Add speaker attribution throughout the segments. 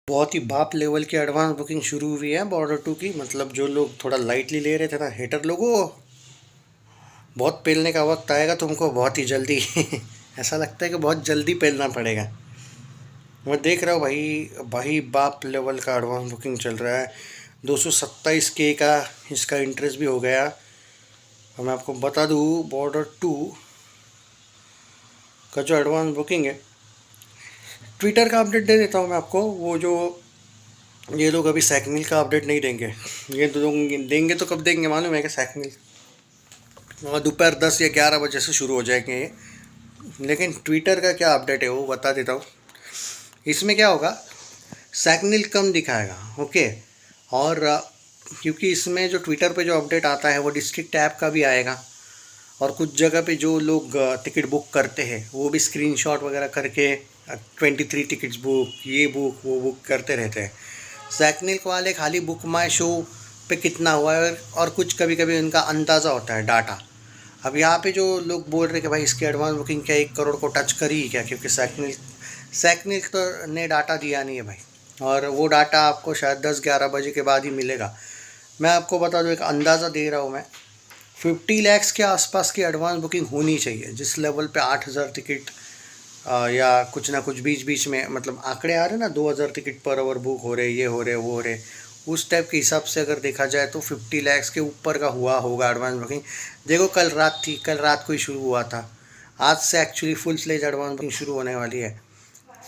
Speaker 1: बहुत ही बाप लेवल की एडवांस बुकिंग शुरू हुई है बॉर्डर 2 की। मतलब जो लोग थोड़ा लाइटली ले रहे थे ना, हेटर लोगों, बहुत पेलने का वक्त आएगा तुमको बहुत ही जल्दी। ऐसा लगता है कि बहुत जल्दी पेलना पड़ेगा। मैं देख रहा हूँ भाई, भाई बाप लेवल का एडवांस बुकिंग चल रहा है। 227K का इसका इंटरेस्ट भी हो गया। और मैं आपको बता दूँ, बॉर्डर 2 का जो एडवांस बुकिंग है, ट्विटर का अपडेट दे देता हूँ मैं आपको। वो जो ये लोग अभी सैकमिल का अपडेट नहीं देंगे। ये तो लोग देंगे तो कब देंगे मालूम है कि सैकमिल दोपहर 10 या 11 बजे से शुरू हो जाएंगे ये। लेकिन ट्विटर का क्या अपडेट है वो बता देता हूँ। इसमें क्या होगा, सैकनिल कम दिखाएगा, ओके। और क्योंकि इसमें जो ट्विटर पे जो अपडेट आता है वो डिस्ट्रिक्ट ऐप का भी आएगा। और कुछ जगह पे जो लोग टिकट बुक करते हैं वो भी स्क्रीनशॉट वगैरह करके 23 टिकट्स बुक, ये बुक वो बुक करते रहते हैं। सैकनिल वाले खाली बुक माई शो पे कितना हुआ है और कुछ कभी कभी उनका अंदाज़ा होता है, डाटा। अब यहाँ पे जो लोग बोल रहे हैं कि भाई इसकी एडवांस बुकिंग क्या 1 करोड़ को टच करी क्या, क्योंकि सैकनिल तो ने डाटा दिया नहीं है भाई। और वो डाटा आपको शायद 10-11 बजे के बाद ही मिलेगा। मैं आपको बता दूँ, एक अंदाज़ा दे रहा हूँ मैं, 50 लाख के आसपास की एडवांस बुकिंग होनी चाहिए। जिस लेवल पे 8,000 टिकट या कुछ ना कुछ बीच बीच में, मतलब आंकड़े आ रहे ना, 2,000 टिकट पर आवर बुक हो रहे, ये हो रहे वो हो रहे, उस टाइप के हिसाब से अगर देखा जाए तो 50 लाख के ऊपर का हुआ होगा एडवांस बुकिंग। देखो कल रात थी, कल रात को ही शुरू हुआ था। आज से actually full fledge advance booking शुरू होने वाली है।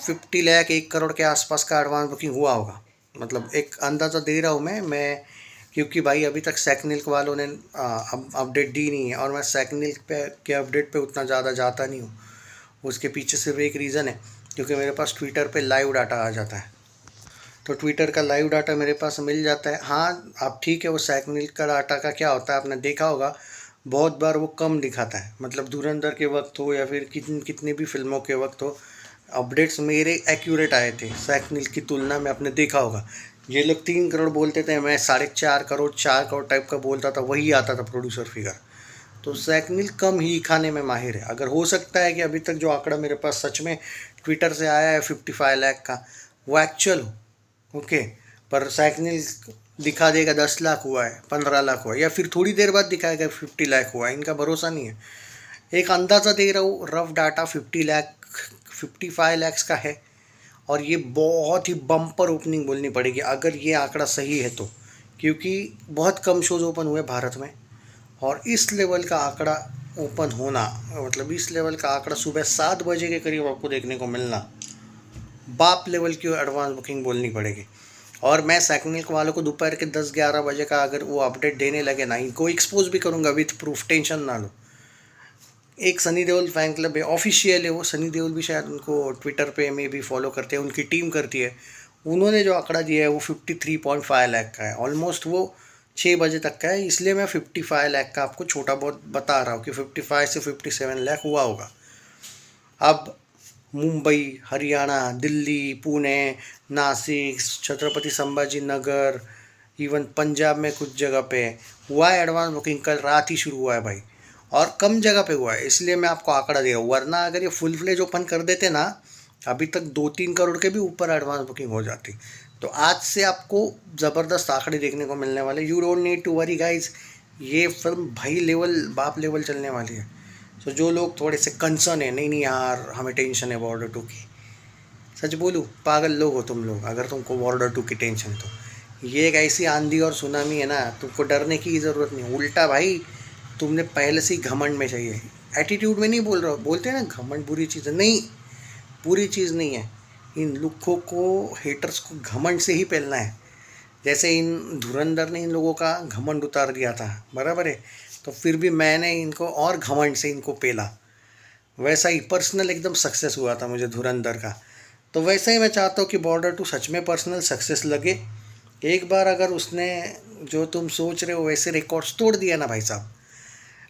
Speaker 1: 50 लाख 1 करोड़ के आसपास का एडवांस बुकिंग हुआ होगा। मतलब एक अंदाज़ा दे रहा हूँ मैं क्योंकि भाई अभी तक सैकनिल वालों ने अपडेट दी नहीं है और मैं सैकनिल पे के अपडेट पे उतना ज़्यादा जाता नहीं हूँ। उसके पीछे सिर्फ एक रीज़न है, क्योंकि मेरे पास ट्विटर पे लाइव डाटा आ जाता है। तो ट्विटर का लाइव डाटा मेरे पास मिल जाता है। हाँ अब ठीक है, वो सैकनिल का डाटा का क्या होता है आपने देखा होगा, बहुत बार वो कम दिखाता है। मतलब धुरंधर के वक्त हो या फिर कितनी भी फिल्मों के वक्त हो, अपडेट्स मेरे एक्यूरेट आए थे सैकनिल की तुलना में। आपने देखा होगा, ये लोग 3 करोड़ बोलते थे, मैं 4.5 करोड़ 4 करोड़ टाइप का बोलता था, वही आता था प्रोड्यूसर फिगर। तो सैकनिल कम ही खाने में माहिर है। अगर हो सकता है कि अभी तक जो आंकड़ा मेरे पास सच में ट्विटर से आया है 55 लाख का, वो एक्चुअल हो, ओके। पर सैकनिल दिखा देगा 10 लाख हुआ है, 15 लाख हुआ है, या फिर थोड़ी देर बाद दिखाएगा 50 लाख हुआ है। इनका भरोसा नहीं है। एक अंदाज़ा दे रहा हूँ, रफ डाटा 50 लाख 55 लाख का है। और ये बहुत ही बम्पर ओपनिंग बोलनी पड़ेगी अगर ये आंकड़ा सही है तो, क्योंकि बहुत कम शोज़ ओपन हुए भारत में। और इस लेवल का आंकड़ा ओपन होना, मतलब इस लेवल का आंकड़ा सुबह 7 बजे के करीब आपको देखने को मिलना, बाप लेवल की एडवांस बुकिंग बोलनी पड़ेगी। और मैं सैकनिल वालों को दोपहर के 10-11 बजे का अगर वो अपडेट देने लगे ना, इनको एक्सपोज भी करूँगा विथ प्रूफ, टेंशन ना लो। एक सनी देओल फैन क्लब है, ऑफिशियल है वो। सनी देओल भी शायद उनको ट्विटर पे में भी फॉलो करते हैं, उनकी टीम करती है। उन्होंने जो आंकड़ा दिया है वो 53.5 लाख का है, ऑलमोस्ट वो 6 बजे तक का है। इसलिए मैं 55 लाख का आपको छोटा बहुत बता रहा हूँ कि 55 से 57 लाख हुआ होगा। अब मुंबई, हरियाणा, दिल्ली, पुणे, नासिक, छत्रपति संभाजी नगर, इवन पंजाब में कुछ जगह पे हुआ है एडवांस बुकिंग। कल रात ही शुरू हुआ है भाई, और कम जगह पे हुआ है, इसलिए मैं आपको आंकड़ा दे रहा हूँ। वरना अगर ये फुल फ्लेज ओपन कर देते ना, अभी तक 2-3 करोड़ के भी ऊपर एडवांस बुकिंग हो जाती। तो आज से आपको ज़बरदस्त आंकड़े देखने को मिलने वाले। You don't need to worry guys, ये फिल्म भाई लेवल बाप लेवल चलने वाली है। तो जो लोग थोड़े से कंसर्न है, नहीं नहीं यार हमें टेंशन है बॉर्डर 2 की, सच बोलूँ पागल लोग हो तुम लोग अगर तुमको बॉर्डर 2 की टेंशन है। तो ये एक ऐसी आंधी और सुनामी है ना, तुमको डरने की ज़रूरत नहीं। उल्टा भाई तुमने पहले से ही घमंड में चाहिए। एटीट्यूड में नहीं बोल रहा हूँ, बोलते हैं ना घमंड बुरी चीज़ है, नहीं, बुरी चीज़ नहीं है। इन लुक्खों को, हेटर्स को घमंड से ही पहलना है। जैसे इन धुरंधर ने इन लोगों का घमंड उतार दिया था, बराबर है, तो फिर भी मैंने इनको और घमंड से इनको पेला। वैसा ही पर्सनल एकदम सक्सेस हुआ था मुझे धुरंधर का। तो वैसे ही मैं चाहता हूँ कि बॉर्डर 2 सच में पर्सनल सक्सेस लगे। एक बार अगर उसने जो तुम सोच रहे हो वैसे रिकॉर्ड्स तोड़ दिया ना भाई साहब,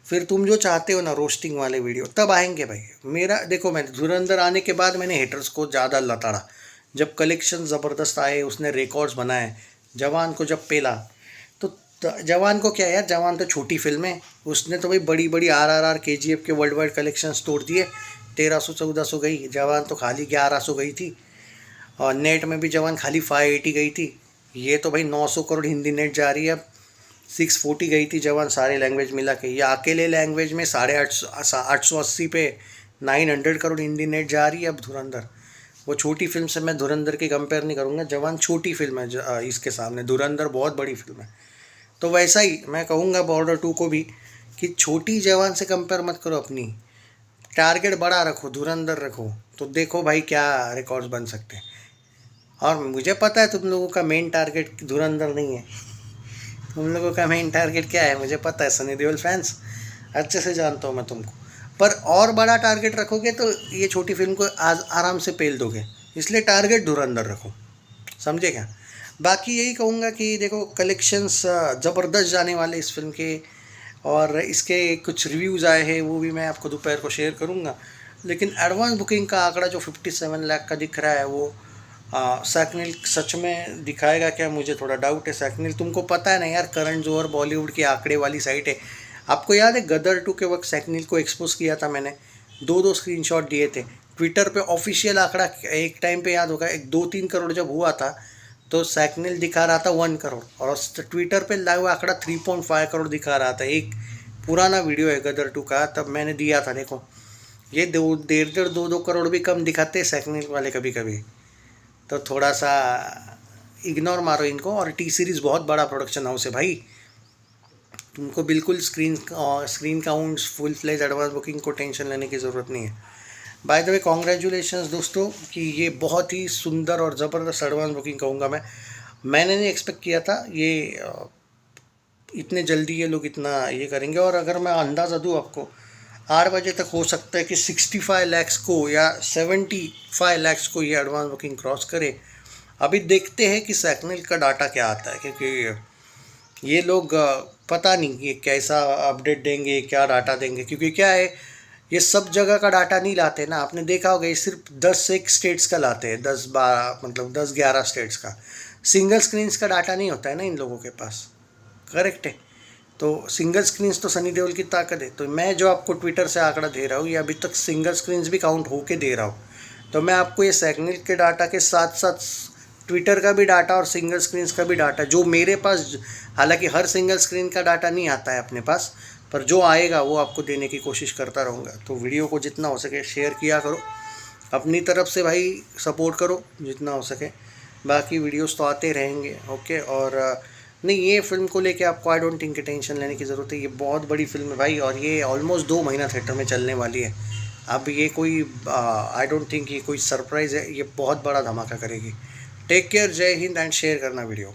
Speaker 1: फिर तुम जो चाहते हो ना रोस्टिंग वाले वीडियो तब आएंगे भाई। मेरा देखो, मैं धुरंधर आने के बाद मैंने हेटर्स को ज़्यादा लताड़ा। जब कलेक्शन ज़बरदस्त आए, उसने रिकॉर्ड्स बनाए, जवान को जब पेला, तो जवान को क्या यार, जवान तो छोटी फिल्म है, उसने तो भाई बड़ी बड़ी RRR KGF के वर्ल्ड वाइड कलेक्शंस तोड़ दिए। 1300-1400 गई, जवान तो खाली 1100 गई थी। और नेट में भी जवान खाली 580 गई थी, ये तो भाई 900 करोड़ हिंदी नेट जा रही है अब। 640 गई थी जवान सारे लैंग्वेज मिला के, या अकेले लैंग्वेज में 880 पे 900 करोड़ हिंदी नेट जा रही है अब धुरंधर। वो छोटी फिल्म से मैं धुरंधर की कंपेयर नहीं करूँगा, जवान छोटी फिल्म है इसके सामने, धुरंधर बहुत बड़ी फिल्म है। तो वैसा ही मैं कहूँगा बॉर्डर 2 को भी कि छोटी जवान से कंपेयर मत करो अपनी, टारगेट बड़ा रखो, धुरंधर रखो, तो देखो भाई क्या रिकॉर्ड्स बन सकते हैं। और मुझे पता है तुम लोगों का मेन टारगेट धुरंधर नहीं है, तुम लोगों का मेन टारगेट क्या है मुझे पता है, सनी देओल फैंस, अच्छे से जानता हूँ मैं तुमको। पर और बड़ा टारगेट रखोगे तो ये छोटी फिल्म को आज आराम से पेल दोगे, इसलिए टारगेट धुरंधर रखो, समझे क्या। बाकी यही कहूँगा कि देखो कलेक्शंस ज़बरदस्त जाने वाले इस फिल्म के, और इसके कुछ रिव्यूज़ आए हैं वो भी मैं आपको दोपहर को शेयर करूँगा। लेकिन एडवांस बुकिंग का आंकड़ा जो 57 लाख का दिख रहा है वो सैकनिल सच में दिखाएगा क्या, मुझे थोड़ा डाउट है। सैकनिल तुमको पता है ना यार, करण जौहर बॉलीवुड की आंकड़े वाली साइट है। आपको याद है गदर 2 के वक्त सैकनिल को एक्सपोज किया था मैंने, 2 स्क्रीनशॉट दिए थे ट्विटर पे, ऑफिशियल आंकड़ा एक टाइम पे याद होगा 1-2-3 करोड़ जब हुआ था तो सैकनिल दिखा रहा था 1 करोड़, और ट्विटर पे लाइव आंकड़ा 3.5 करोड़ दिखा रहा था। एक पुराना वीडियो है गदर 2 का, तब मैंने दिया था। देखो ये 1.5-2 करोड़ भी कम दिखाते हैं सैकनिल वाले कभी कभी, तो थोड़ा सा इग्नोर मारो इनको। और टी सीरीज़ बहुत बड़ा प्रोडक्शन हाउस है भाई, तुमको बिल्कुल screen counts full fledge advance booking को टेंशन लेने की ज़रूरत नहीं है। बाय द वे कॉन्ग्रेचुलेशंस दोस्तों कि ये बहुत ही सुंदर और ज़बरदस्त एडवांस बुकिंग कहूँगा मैंने नहीं एक्सपेक्ट किया था ये इतने जल्दी ये लोग इतना ये करेंगे। और अगर मैं अंदाज़ा दूँ आपको, 8 बजे तक हो सकता है कि 65 लाख को या 75 लाख को ये एडवांस बुकिंग क्रॉस करे। अभी देखते हैं कि सैकनिल का डाटा क्या आता है, क्योंकि ये लोग पता नहीं ये कैसा अपडेट देंगे, क्या डाटा देंगे, क्योंकि क्या है ये सब जगह का डाटा नहीं लाते ना। आपने देखा होगा ये सिर्फ 10 एक स्टेट्स का लाते हैं, 10-12 मतलब 10-11 स्टेट्स का, सिंगल स्क्रीन्स का डाटा नहीं होता है ना इन लोगों के पास, करेक्ट है। तो सिंगल स्क्रीन्स तो सनी देओल की ताकत है। तो मैं जो आपको ट्विटर से आंकड़ा दे रहा हूँ ये अभी तक सिंगल स्क्रीन्स भी काउंट होके दे रहा हूँ, तो मैं आपको ये सैकनिल के डाटा के साथ साथ ट्विटर का भी डाटा और सिंगल स्क्रीन्स का भी डाटा जो मेरे पास, हालांकि हर सिंगल स्क्रीन का डाटा नहीं आता है अपने पास, पर जो आएगा वो आपको देने की कोशिश करता रहूँगा। तो वीडियो को जितना हो सके शेयर किया करो, अपनी तरफ से भाई सपोर्ट करो जितना हो सके, बाकी वीडियोस तो आते रहेंगे। ओके, और नहीं ये फिल्म को लेके आपको आई डोंट थिंक कि टेंशन लेने की ज़रूरत है, ये बहुत बड़ी फिल्म है भाई, और ये ऑलमोस्ट 2 महीना थिएटर में चलने वाली है। अब ये कोई आई डोंट थिंक ये कोई सरप्राइज़ है, ये बहुत बड़ा धमाका करेगी। टेक केयर, जय हिंद एंड शेयर करना वीडियो।